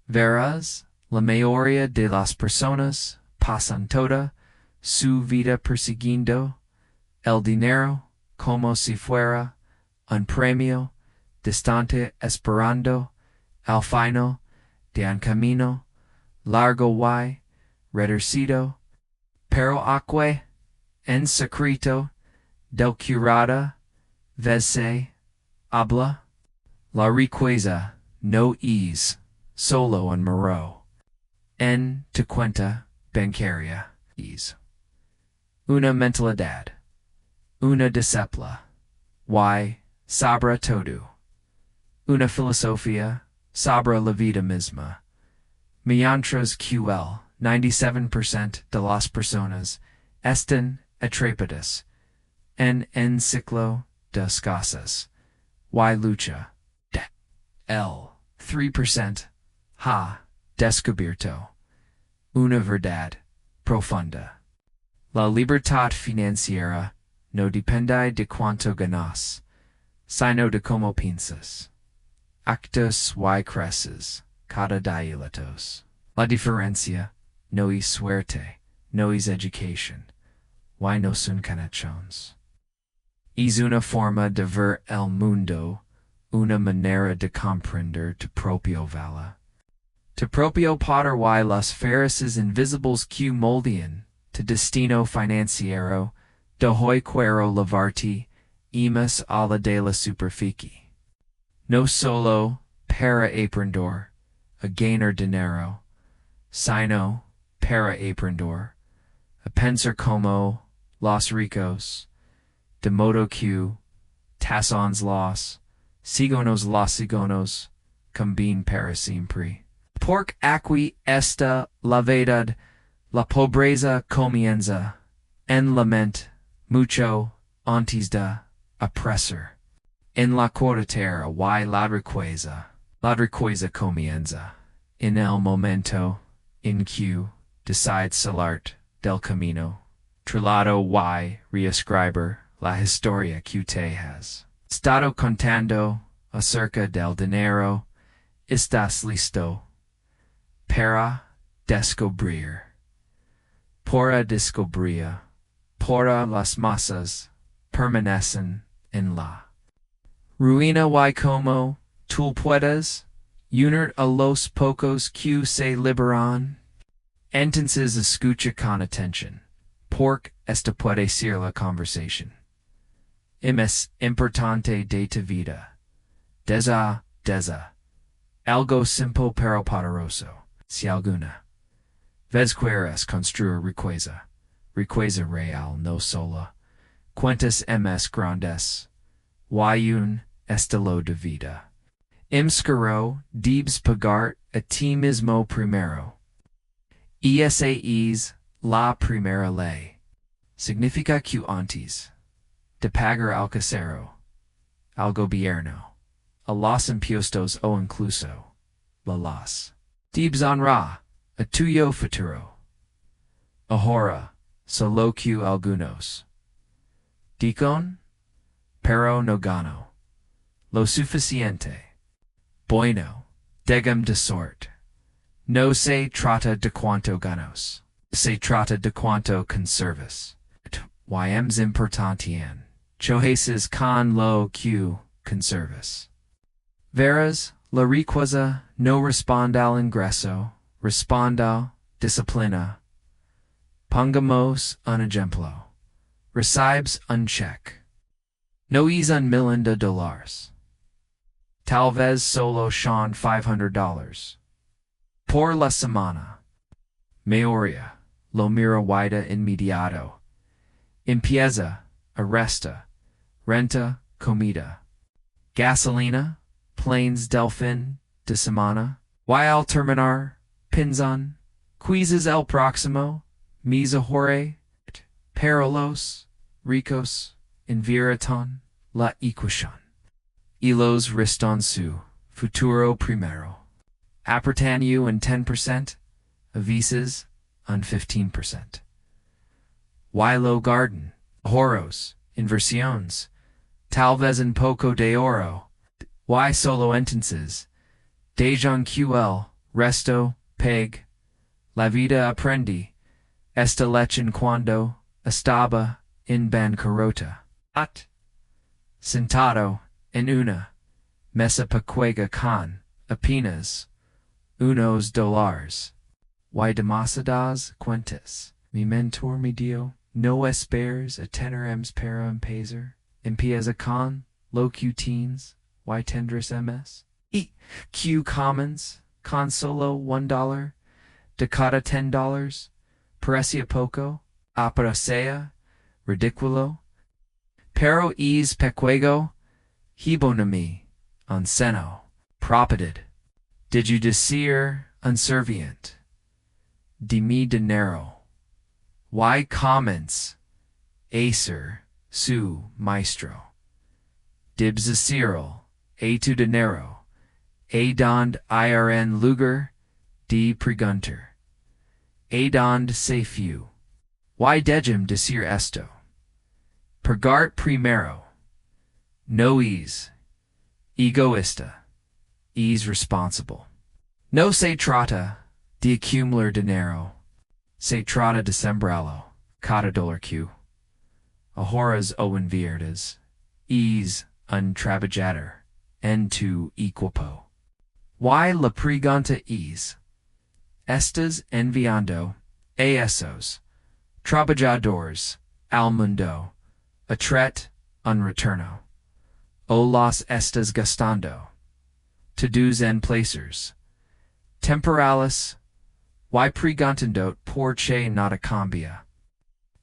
Verás, la mayoría de las personas pasan toda su vida persiguiendo el dinero como si fuera un premio distante esperando al final de un camino largo y retorcido, pero aquel en secreto del curada vez se habla. La riqueza no es solo un mero en tu cuenta bancaria, es una mentalidad, una disciplina y, sobre todo, una filosofía sobre la vida misma. Mientras que el 97% de las personas están atrapadas en ciclo de escasez y lucha. El 3% ha descubierto una verdad profunda. La libertad financiera no depende de cuánto ganas, sino de cómo piensas. Actos y creces cada día. La diferencia no es suerte, no es educación, y no son conexiones. Es una forma de ver el mundo, una manera de comprender tu propio valor. Tu propio poder y las fuerzas invisibles que moldean tu destino financiero, de hoy quiero llevarte más allá de la superficie. No solo para aprender a ganar dinero, sino para aprender a pensar como los ricos, de modo que tasons los cigonos combin para siempre. Porque aquí está la verdad, la pobreza comienza en la mente mucho antes de opresar. En la cortera y la riqueza comienza en el momento en que decides salir del camino, trilado y reescribir la historia que te has estado contando acerca del dinero. Estás listo para descubrir. Para descubrir, para las masas permanecen en la ruina y como tú puedes unir a los pocos que se liberan. Entonces escucha con atención, porque esta puede ser la conversación más importante de tu vida. Desde algo simple pero poderoso, si alguna vez quieres construir riqueza real no sola, cuentas más grandes, y un estilo de vida. Imscaro debes pagar a ti mismo primero. Esa es la primera ley. Significa que antes de pagar al casero, al gobierno, a los impuestos o incluso las debes honrar a tuyo futuro. Ahora, solo que algunos dicen, pero no gano lo suficiente. Bueno, digam de sorte. No se trata de cuánto ganos, se trata de cuánto conservas. Y es importante en choices con lo que conservas. Verás, la riqueza no responde al ingreso, responde a disciplina. Pongamos un ejemplo. Recibes un cheque. No es $1,000,000. Tal vez solo son $500. Por la semana. Mayoría, lo mira vida inmediato. Empieza, arresta, renta, comida. Gasolina, planes del fin de semana. Y al terminar, piensan, quizzes el próximo, mes ahora, pero los ricos invitan la ecuación. Y los restan su futuro primero. Aportan you un 10%, a veces un 15%. Y lo garden, ahorros, inversiones, tal vez un poco de oro, y solo entonces, dejan que el resto, peg, la vida aprendi, esta lechen cuando estaba en bancarrota. At sentado en una mesa pequeña con apenas unos dólares. Y demasiadas cuentas. Mi mentor me dio, no esperes a teneremos para empezar. Empieza con lo que tienes, y tendrás ms. Y q commons, con solo $1, de cada $10, parecía poco, aparecía ridículo. Pero es pequeño, hebonami, on seno, propiedad. Did you decir unservient? De mi dinero. Y comments, acer, su maestro. Dibs a tu dinero, a dond irn lugar, de pregunter. A dond se few. Y dejim decir esto. Pagart primero. No es egoísta. Es responsible. No se trata de acumular dinero. Se trata de sembrarlo, cada dólar que ahoras o inviertes. Es un trabajador en tu equipo. Y la pregunta es, ¿estás enviando a esos trabajadores al mundo a tret un retorno? ¿O los estás gastando? To-dos en placers temporales. Y preguntando por che nada cambia.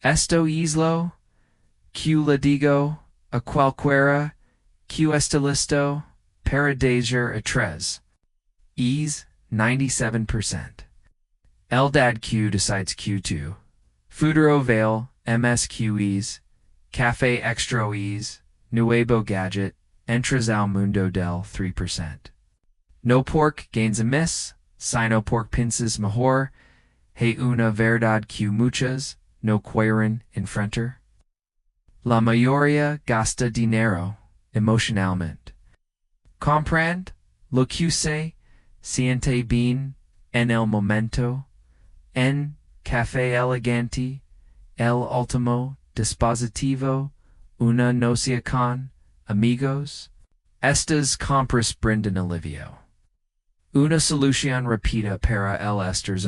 Esto es lo que le digo a cualquiera que está listo para decir a tres. Es 97%. Eldad Q decides Q2. Futuro Vale, MSQEs, Café Extra Es, Nuevo Gadget, Entras al Mundo del 3%. No pork gains a miss, sino pork pinces mejor, hay una verdad que muchas no quieren enfrentar. La mayoría gasta dinero emocionalmente. Comprende lo que se siente bien en el momento, en café elegante, el último dispositivo, una noche con amigos. Estas compras brindan alivio. Una solución rápida para el estrés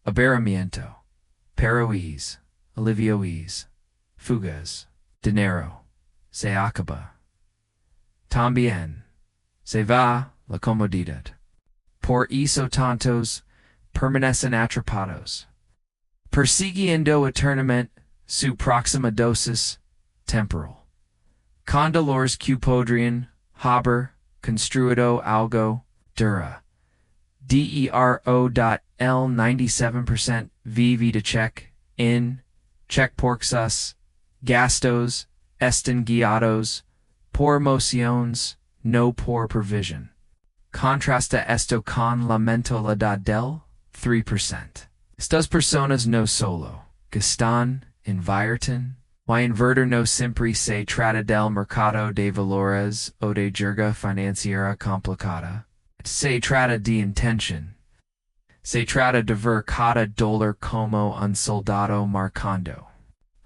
aburrimiento, pero es, alivio es, fugas, dinero, se acaba. También, se va la comodidad. Por eso tantos permanecen atrapados, persiguiendo eternamente su próxima dosis temporal. Con dolores que podrían haber construido algo dura. DERO.L 97% vive de check in, check porxas, gastos, están guiados, por emociones, no por provision. Contrasta esto con la mentalidad del 3%. Estas personas no solo gastan, invierten, y invertir no siempre se trata del mercado de valores o de jerga financiera complicada. Se trata de intención. Se trata de ver cada dólar como un soldado marcando.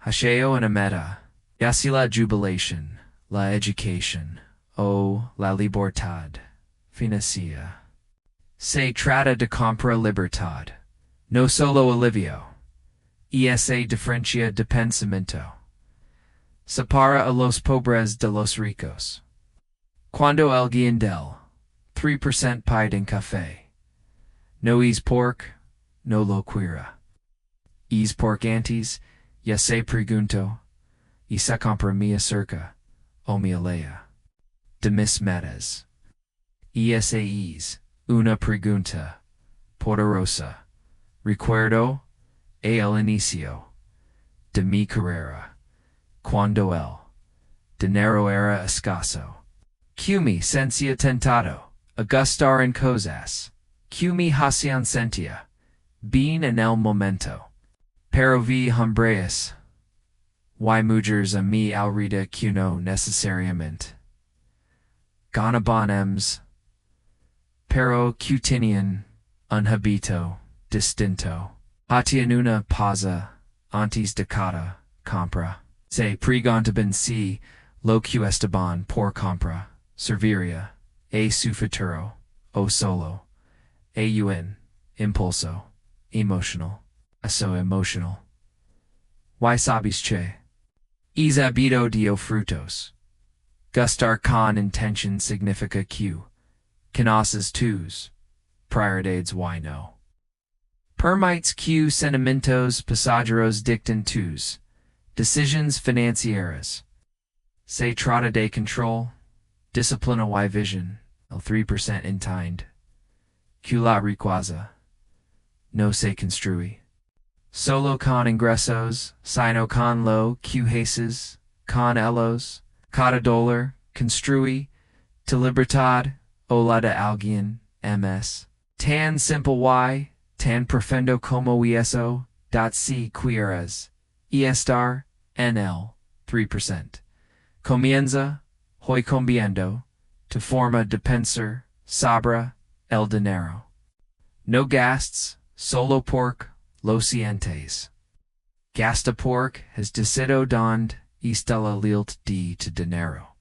Hacheo una meta, ya sea la jubilación, la educación, o la libertad financiera. Se trata de comprar libertad, no solo alivio. Esa diferencia de pensamiento separa a los pobres de los ricos. Cuando alguien del 3% pide en café, no es pork, no lo quiera. Es pork antes, ya se pregunto, y se compra mi acerca, o mi alea, de mis metas. Esa es una pregunta poderosa. Recuerdo el inicio de mi carrera, cuando el dinero era escaso. Que me sentía tentado a gastar en cosas que me hacían sentir bien en el momento. Pero vi hombres y mujeres a mi alrededor que no necesariamente ganaban pero quotidian, un hábito distinto. Hatia en una pausa antes de cada compra. Se preguntaban si lo que estaban por compra serviría a su futuro o solo a un impulso emotional. Eso emotional. Why sabes che? Es hábito dio frutos. Gustar con intention significa que conoces tus prioridades y no permites que sentimientos pasajeros dicten tus decisions financieras. Se trata de control, disciplina y vision, el 3% entiende. Que la riqueza no se construye solo con ingresos, sino con lo que haces con ellos. Cada dólar construye tu libertad o la de alguien más. Tan simple y tan profundo como eso, si quieres estar en el 3%. Comienza hoy cambiando tu forma de pensar sobre el dinero. No gastes solo porque lo sientes. Gasta porque has decidido donde está la lealtad de tu dinero.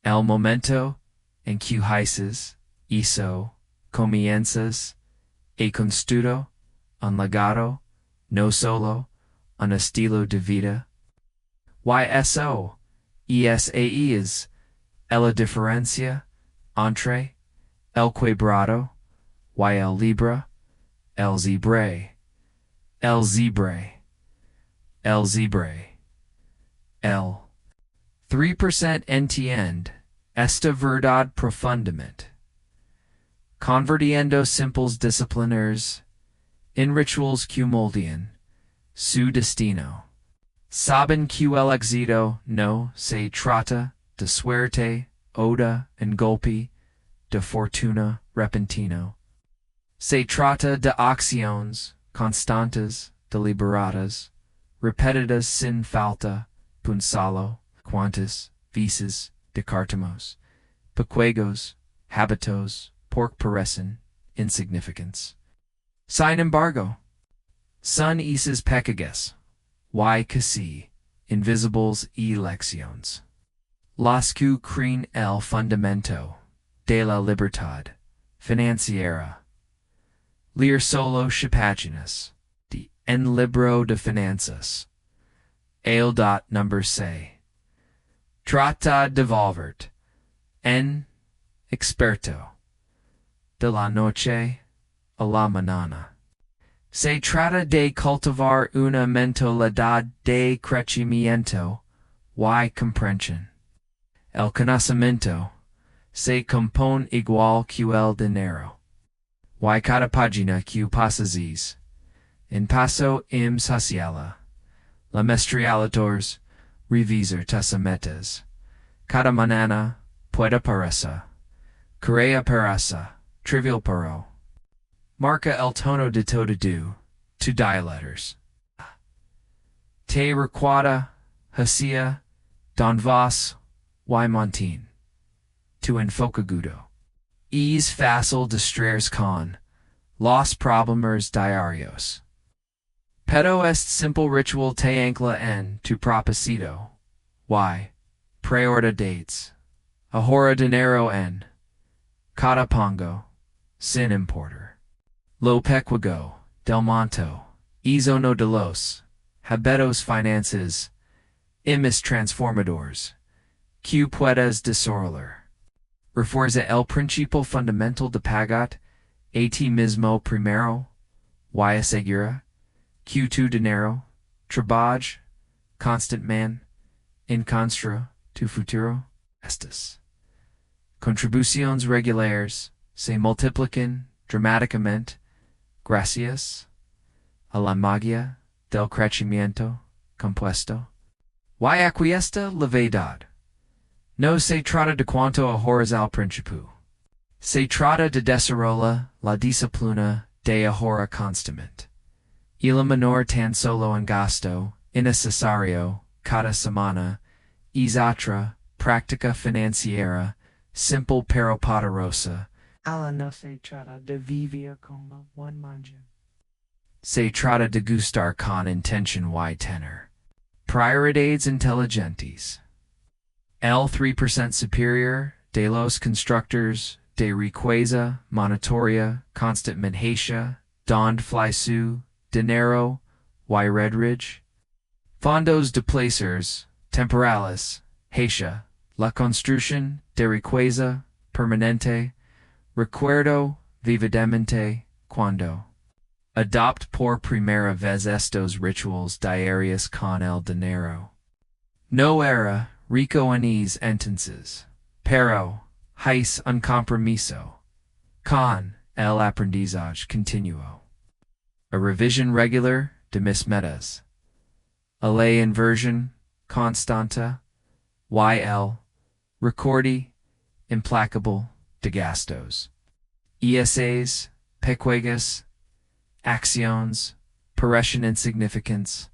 El momento en que haces eso, comienzas a construir un legado, no solo un estilo de vida. Y eso es la diferencia entre el quebrado y el libre, el zibre, el zibre, el zibre, el 3% entiende esta verdad profundamente. Convirtiendo simples discipliners en rituals que moldean su destino. Saben que el éxito no se trata de suerte o de un golpe de fortuna repentino. Se trata de acciones constantes, deliberadas, repetidas sin falta, punzalo, cuantas veces descartamos, pequeños hábitos porque parecen insignificants. Sin embargo, son esas pequeñas y casi invisibles elecciones las que creen el fundamento de la libertad financiera. Leer solo páginas de en libro de finanzas. El number se trata de volverte en experto de la noche a la mañana. Se trata de cultivar una mentalidad de crecimiento y comprensión. El conocimiento se compone igual que el dinero. Y cada página que pasas en paso saciala. La mestrialators revisar tus metas. Cada mañana puede parecer crea pereza, trivial pero marca el tono de todo tu dialectors. Te recuerda, hacia, don vas, y montin. Tu enfocagudo. Es fácil distraerse con los problemas diarios. Pero este simple ritual te ancla en tu propósito. Y prioridades. Ahorra dinero en cada pongo, sin importar lo pequeño del monto, es uno de los hábitos finances más transformadores que puedes desarrollar. Refuerza el principio fundamental de pagar a ti mismo primero y asegura que tu dinero trabaja constantemente en contra tu futuro. Estas contribuciones regulares se multiplican dramáticamente gracias a la magia del crecimiento compuesto. Y aquiesta la verdad. No se trata de cuanto ahorras al principio. Se trata de desarrollar la disciplina de ahorrar constantemente. Eliminar tan solo un gasto innecesario cada semana es otra práctica financiera simple pero poderosa Alla no se trata de vivir como one manja. Se trata de gustar con intention y tener prioridades inteligentes. El 3% superior de los constructores de riqueza monetaria constantemente donde fly su dinero y redridge. Fondos de placers temporales hacia la construcción de riqueza permanente. Recuerdo vividamente cuando adopt por primera vez estos rituals diarios con el dinero. No era rico en esos entonces, pero hice un compromiso con el aprendizaje continuo. A revision regular de mis metas. A la inversión constante. Y.L. Recordi implacable de gastos. ESAs, pequeñas, acciones, parecen insignificants,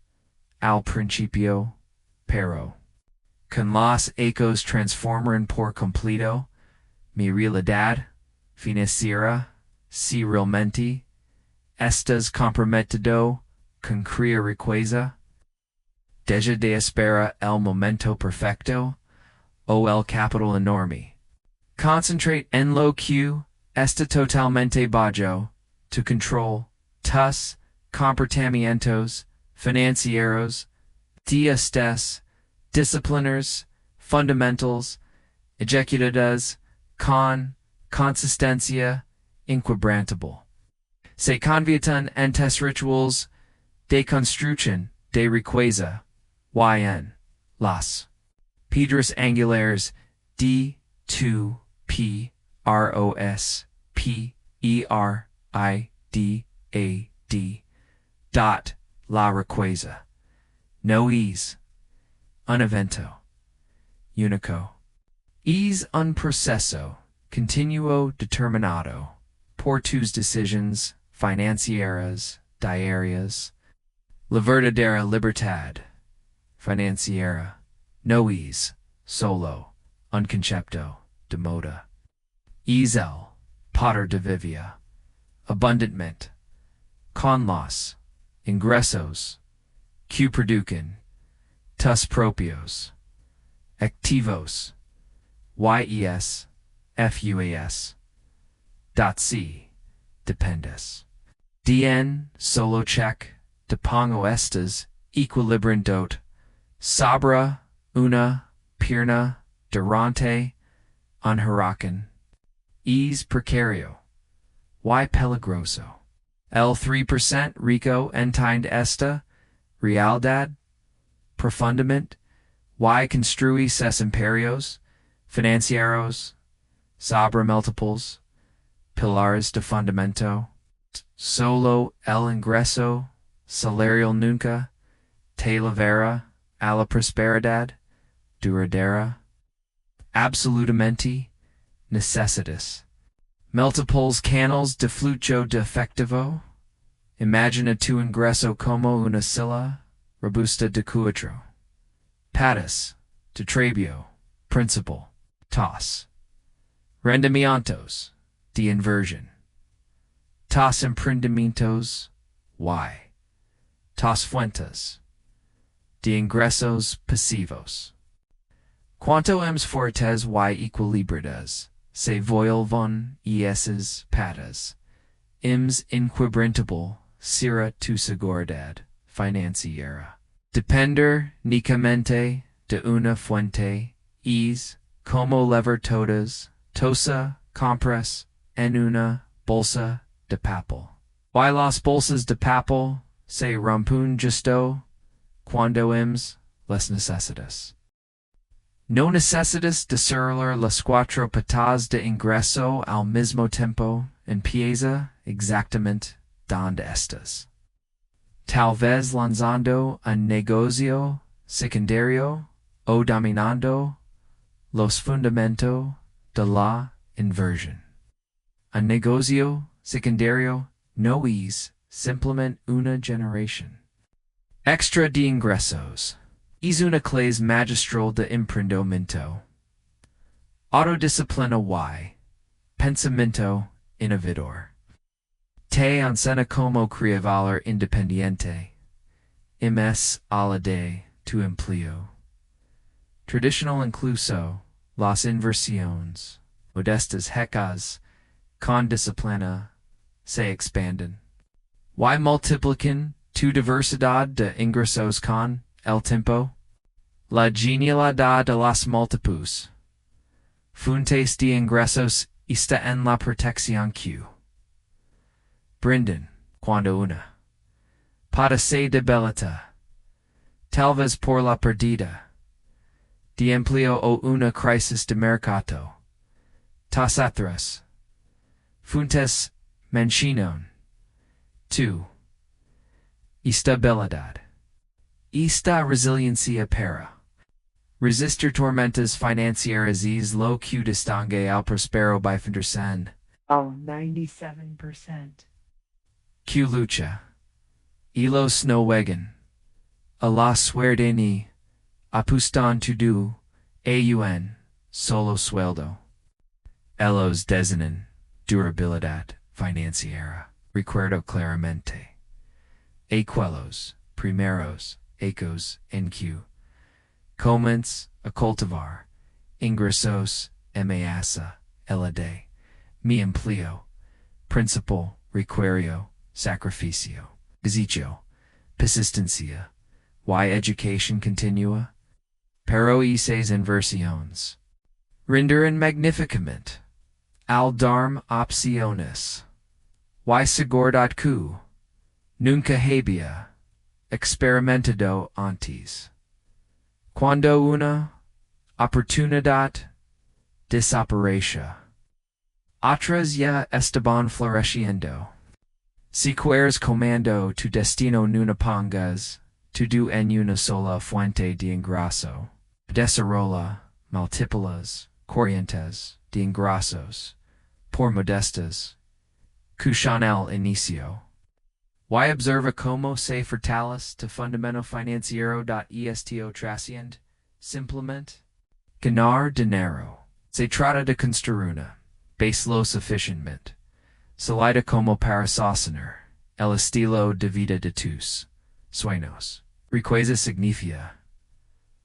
al principio, pero con los ecos transforman por completo mi realidad financiera si realmente estás comprometido con crear riqueza. Deja de espera el momento perfecto o el capital enorme. Concentrate en lo que está totalmente bajo tu control, tus comportamientos financieros, estés, discipliners, fundamentals, ejecutadas, con consistencia inquebrantable. Se convierten en tes rituals de construcción de riqueza yn las piedras angulares de tu prosperidad. La riqueza no es un evento único. Es un proceso continuo determinado por tus decisiones financieras diarias. La verdadera libertad financiera no es solo un concepto de moda. Es el poder de vivir abundantemente con los ingresos que producen tus propios activos fus. Dependes. Dien solo check te pongo estas equilibran dot sabra una pierna durante un huracán. Es precario y peligroso. El 3% rico entiende esta realidad profundamente y construye ses imperios financieros sobre múltiples pilares de fundamento. Solo el ingreso salario nunca te llevará a la prosperidad duradera. Absolutamente necesitas múltiples canales de flujo de efectivo. Imagina tu ingreso como una silla robusta de cuatro patas de trebio principal, tos rendimientos de inversión, tos emprendimientos y tos fuentes de ingresos pasivos. Cuanto más fuertes y equilibradas se vuelvan esas patas, más inquebrantable será tu seguridad financiera. Depender únicamente de una fuente es como levar tosa compras en una bolsa de papel. Y las bolsas de papel se rompen justo cuando las necesitas. No necesitas desarrollar las cuatro patas de ingreso al mismo tiempo. Empieza exactamente donde estás. Tal vez lanzando un negocio secundario o dominando los fundamentos de la inversión. Un negocio secundario no es simplemente una generación extra de ingresos. Es una clase magistral de emprendimiento. Autodisciplina y Pensamiento innovador. Te enseña cómo crear valor independiente. Imes a la de tu empleo. Traditional incluso las inversiones modestas hecas con disciplina se expanden. Y multiplican tu diversidad de ingresos con el tiempo. La genialidad de las múltiples fuentes de ingresos está en la protección que brindan cuando una pata se debilita, tal vez por la pérdida de empleo o una crisis de mercado. Tas otras fuentes mencionan tu estabilidad. Esta resiliencia para resistir tormentas financieras es lo que distingue al prospero bifundersan. 97%. Que lucha y los no juegan a la suerte ni apostan todo a un solo sueldo. Ellos designan durabilidad financiera. Recuerdo claramente aquellos primeros ecos en que comencé a cultivar ingresos amenaza el de mi empleo principal requiero sacrificio deseo persistencia y educación continua pero esas inversiones renderan magníficamente al darme opciones y seguridad que nunca había experimentado antes. Cuando una oportunidad desaparece, otras ya estaban floreciendo. Si quieres comando tu destino no pongas todo en una sola fuente de ingreso. Desarrolla múltiples corrientes de ingresos por modestas que son el inicio. Y observa cómo se fortalece tu fundamento financiero. Esto trasciende simplemente ganar dinero. Se trata de construir una base lo suficientemente sólida como para sostener el estilo de vida de tus sueños. Riqueza significa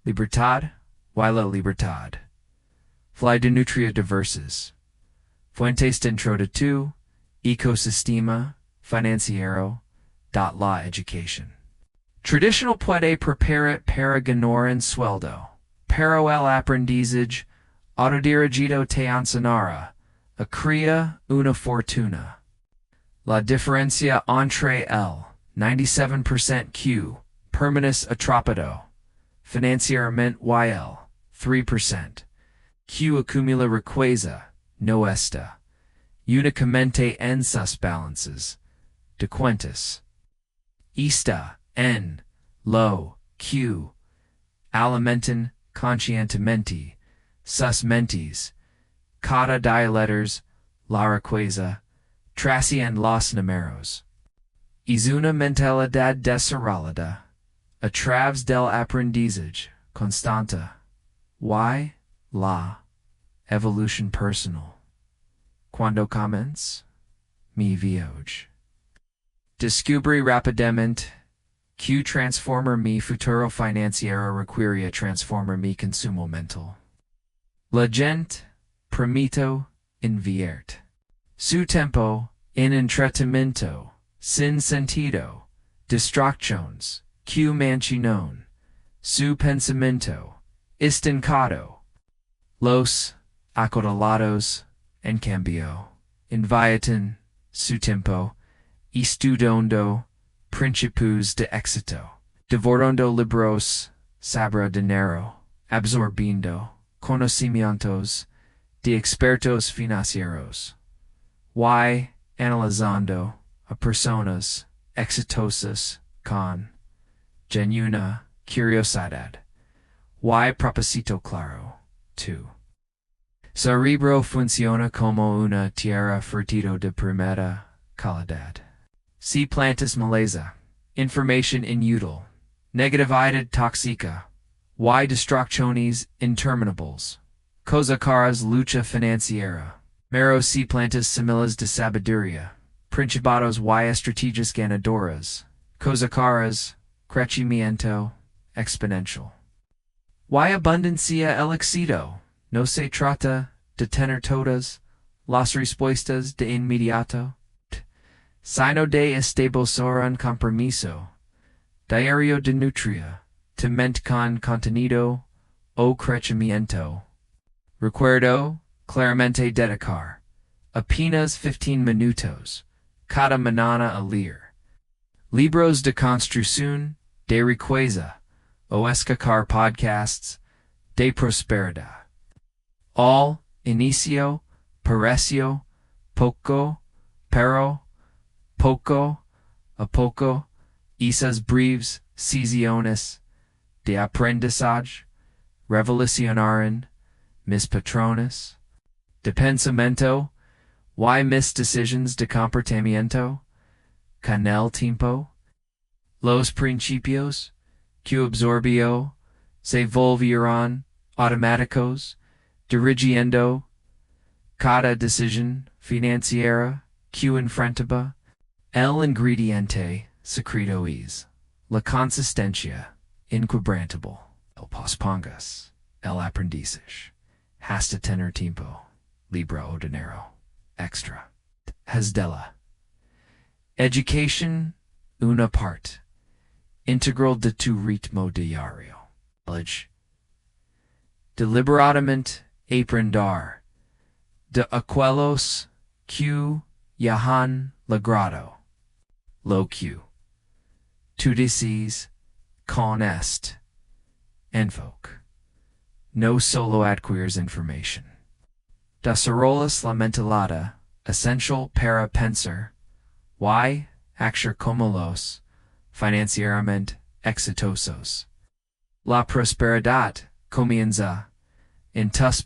libertad y la libertad. Fly de nutria diversas. Fuentes dentro de tu ecosistema financiero. La education. Traditional puede preparar para ganar en sueldo, pero el aprendizaje autodirigido te enseñará a crear una fortuna. La diferencia entre el 97% que permanece atrapado financieramente y el 3% que acumula riqueza no está únicamente en sus balances de cuentas. Está en lo que alimentan conscientemente sus mentes. Cada día letters la riqueza trasciende los números. Es una mentalidad desarrollada a través del aprendizaje constante y la evolución personal. Cuando comienza mi viaje. Descubrí rápidamente que transformar mi futuro financiero requería transformar mi consumo mental. La gente permito invierte su tiempo en entretenimiento sin sentido, distracciones que mantienen su pensamiento estancado. Los acorralados, en cambio, invierten su tiempo estudiando principios de éxito, devorando libros sobre dinero, absorbiendo conocimientos de expertos financieros, y analizando a personas exitosas con genuina curiosidad y propósito claro. 2. Cerebro funciona como una tierra fértil de primera calidad. Si plantas maleza, information inútil, negatividad tóxica, y distracciones interminables, cosa caras lucha financiera, Mero si plantas similas de sabiduría, principados y estrategias ganadoras, cosacaras, crecimiento exponential. Y abundancia el éxito, no se trata de tener todas las respuestas de inmediato, sino de establecer un compromiso diario de nutria, te mente con contenido o crecimiento. Recuerdo claramente dedicar apenas 15 minutos cada mañana a leer libros de construcción, de riqueza, o escuchar podcasts de prosperidad. Al inicio pareció poco, pero poco a poco esas breves sesiones de aprendizaje revolucionaron mis patrones de pensamiento y mis decisiones de comportamiento con el tiempo. Los principios que absorbió se volvieron automáticos, dirigiendo cada decisión financiera que enfrentaba. El ingrediente secreto es la consistencia inquebrantable. El pospongas, el aprendizaje, hasta tener tiempo, libre o dinero, extra. Haz de la education una parte integral de tu ritmo diario. Deliberadamente aprender de aquellos que ya han logrado lo que tú dices con este enfoque. No solo adquires information. Desarrollas la mentalidad essential para pensar y actuar como los financieramente exitosos. La prosperidad comienza en tus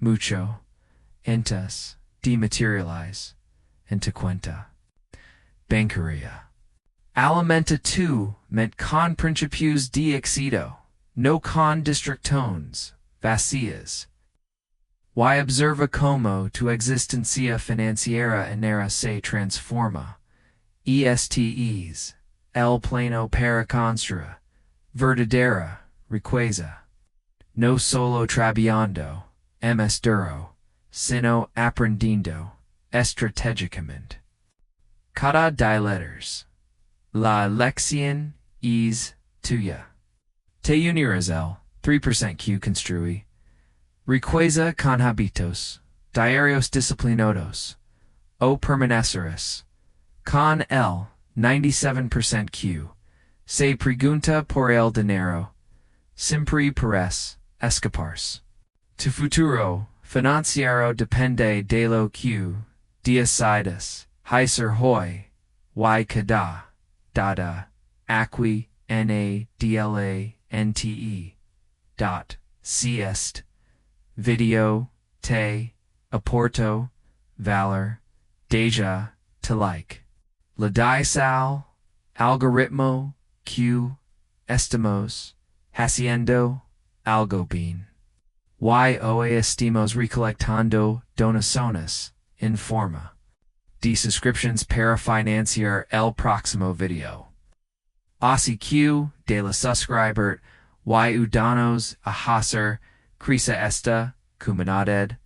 mucho antes de materialize en tu cuenta bancaria. Alimenta tu mente con principios de éxito, no con distracciones vacías. Y observa cómo tu existencia financiera enera se transforma. Este el plano para construir verdadera riqueza. No solo trabajando, duro, sino aprendiendo estratégicamente. Cada de letters. La lección es tuya. Te unirás el 3% que construye riqueza con hábitos diarios disciplinados o permanecerás con el 97% que se pregunta por el dinero siempre puedes escaparse. Tu futuro financiero depende de lo que decidas hacer hoy y cada dada aquí nadlante. Si este video te aporto valor, deja te like. Le das al algoritmo que estamos haciendo algo bien. Y hoy estamos recolectando donaciones en forma de suscriptions para financiar el próximo video. Así que de la subscriber y udanos a hacer crece esta comunidad